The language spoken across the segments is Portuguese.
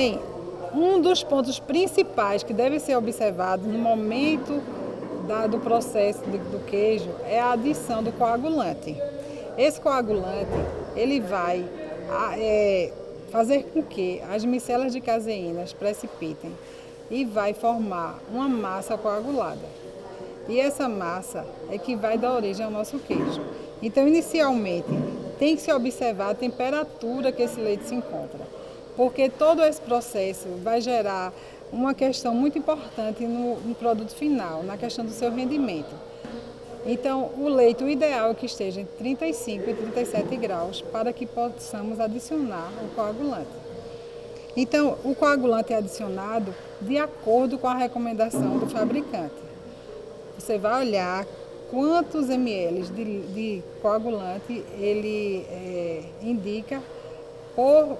Bem, um dos pontos principais que deve ser observado no momento do processo do queijo é a adição do coagulante. Esse coagulante, ele vai fazer com que as micelas de caseínas precipitem e vai formar uma massa coagulada. E essa massa é que vai dar origem ao nosso queijo. Então, inicialmente, tem que se observar a temperatura que esse leite se encontra, porque todo esse processo vai gerar uma questão muito importante no produto final, na questão do seu rendimento. Então, o leite, o ideal é que esteja entre 35 e 37 graus para que possamos adicionar o coagulante. Então, o coagulante é adicionado de acordo com a recomendação do fabricante. Você vai olhar quantos ml de coagulante ele indica por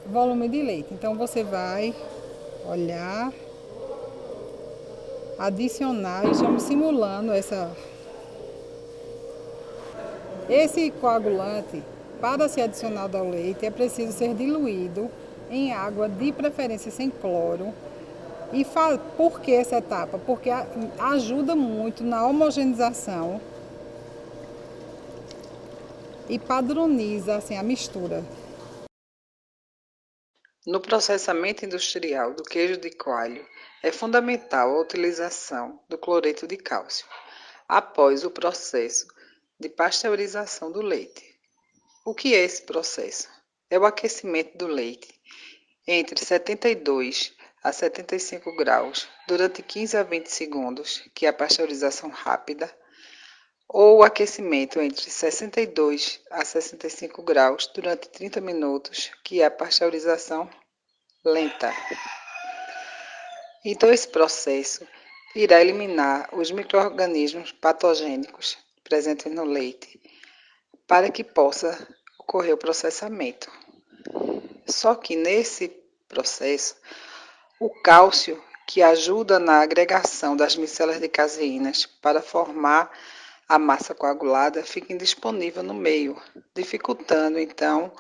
volume de leite. Então, você vai olhar, adicionar, estamos simulando esse coagulante. Para ser adicionado ao leite, é preciso ser diluído em água, de preferência sem cloro. E por que essa etapa? Porque ajuda muito na homogeneização e padroniza assim, a mistura. No processamento industrial do queijo de coalho, é fundamental a utilização do cloreto de cálcio, após o processo de pasteurização do leite. O que é esse processo? É o aquecimento do leite entre 72 a 75 graus durante 15 a 20 segundos, que é a pasteurização rápida, ou o aquecimento entre 62 a 65 graus durante 30 minutos, que é a pasteurização lenta. Então, esse processo irá eliminar os micro-organismos patogênicos presentes no leite, para que possa ocorrer o processamento. Só que nesse processo, o cálcio, que ajuda na agregação das micelas de caseínas para formar a massa coagulada, fica indisponível no meio, dificultando então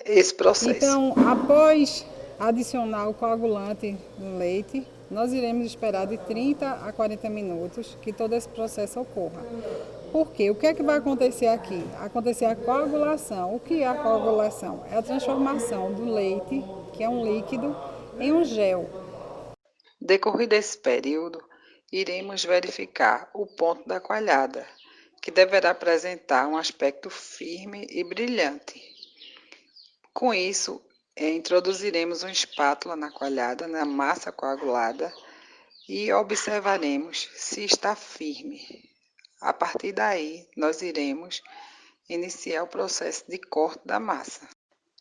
esse processo. Então, após adicionar o coagulante no leite, nós iremos esperar de 30 a 40 minutos que todo esse processo ocorra. Por quê? O que é que vai acontecer aqui? Acontecer a coagulação. O que é a coagulação? É a transformação do leite, que é um líquido, em um gel. Decorrido esse período, iremos verificar o ponto da coalhada, que deverá apresentar um aspecto firme e brilhante. Com isso, introduziremos uma espátula na coalhada, na massa coagulada, e observaremos se está firme. A partir daí, nós iremos iniciar o processo de corte da massa.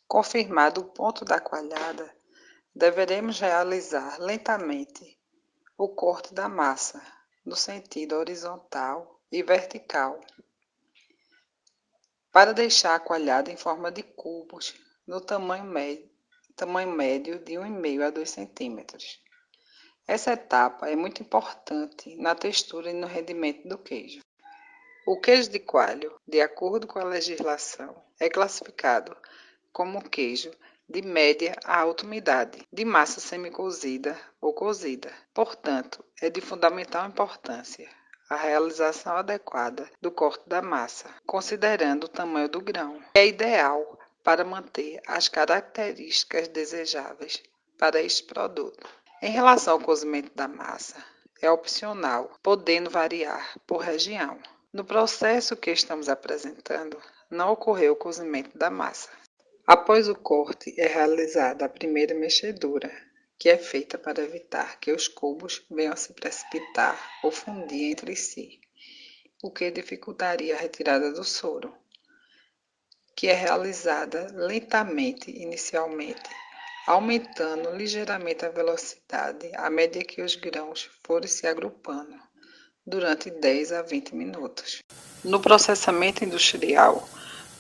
Confirmado o ponto da coalhada, deveremos realizar lentamente o corte da massa, no sentido horizontal e vertical, para deixar a coalhada em forma de cubos, no tamanho médio de 1,5 a 2 centímetros. Essa etapa é muito importante na textura e no rendimento do queijo. O queijo de coalho, de acordo com a legislação, é classificado como queijo de média a alta umidade, de massa semicozida ou cozida. Portanto, é de fundamental importância a realização adequada do corte da massa, considerando o tamanho do grão. É ideal para manter as características desejáveis para este produto. Em relação ao cozimento da massa, é opcional, podendo variar por região. No processo que estamos apresentando, não ocorreu o cozimento da massa. Após o corte, é realizada a primeira mexedura, que é feita para evitar que os cubos venham a se precipitar ou fundir entre si, o que dificultaria a retirada do soro, que é realizada lentamente inicialmente, aumentando ligeiramente a velocidade à medida que os grãos forem se agrupando, durante 10 a 20 minutos. No processamento industrial,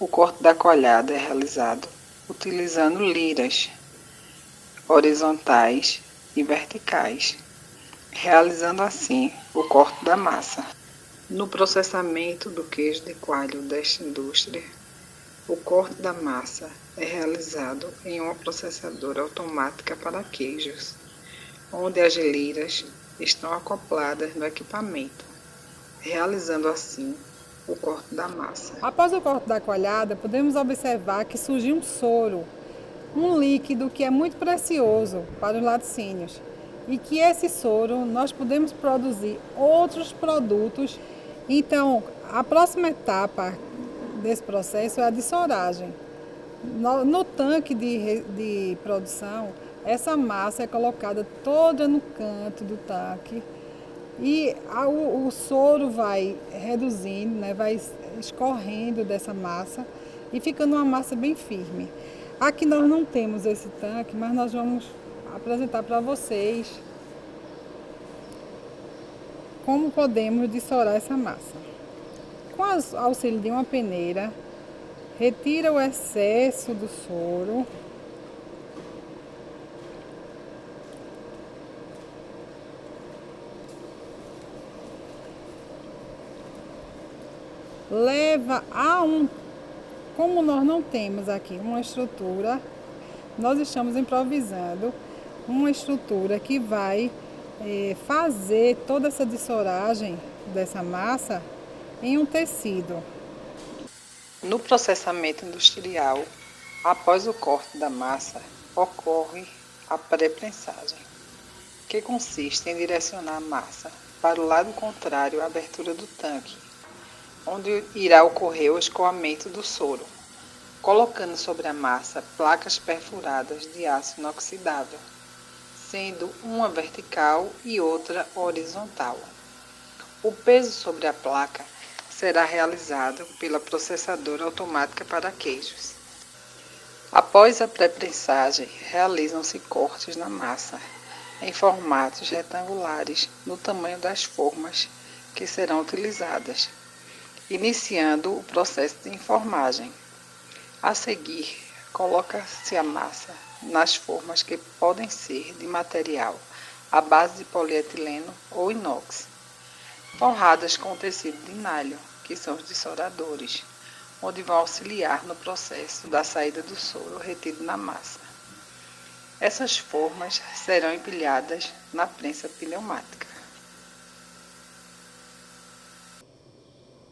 o corte da coalhada é realizado utilizando liras horizontais e verticais, realizando assim o corte da massa. No processamento do queijo de coalho desta indústria, O corte da massa é realizado em uma processadora automática para queijos, onde as geleiras estão acopladas no equipamento, realizando assim o corte da massa. Após o corte da coalhada, podemos observar que surgiu um soro, um líquido que é muito precioso para os laticínios e que esse soro nós podemos produzir outros produtos. Então, a próxima etapa desse processo é a de soragem. No tanque de produção, essa massa é colocada toda no canto do tanque e o soro vai reduzindo, né, vai escorrendo dessa massa e ficando uma massa bem firme. Aqui nós não temos esse tanque, mas nós vamos apresentar para vocês como podemos dessorar essa massa. Com o auxílio de uma peneira, retira o excesso do soro. Leva a como nós não temos aqui uma estrutura, nós estamos improvisando uma estrutura que vai fazer toda essa dessoragem dessa massa em um tecido. No processamento industrial, após o corte da massa, ocorre a pré-prensagem, que consiste em direcionar a massa para o lado contrário à abertura do tanque, onde irá ocorrer o escoamento do soro, colocando sobre a massa placas perfuradas de aço inoxidável, sendo uma vertical e outra horizontal. O peso sobre a placa será realizado pela processadora automática para queijos. Após a pré-prensagem, realizam-se cortes na massa, em formatos retangulares no tamanho das formas que serão utilizadas, iniciando o processo de enformagem. A seguir, coloca-se a massa nas formas que podem ser de material à base de polietileno ou inox, forradas com tecido de nylon, que são os dessoradores, onde vão auxiliar no processo da saída do soro retido na massa. Essas formas serão empilhadas na prensa pneumática.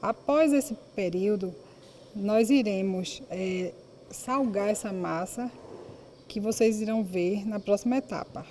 Após esse período, nós iremos salgar essa massa, que vocês irão ver na próxima etapa.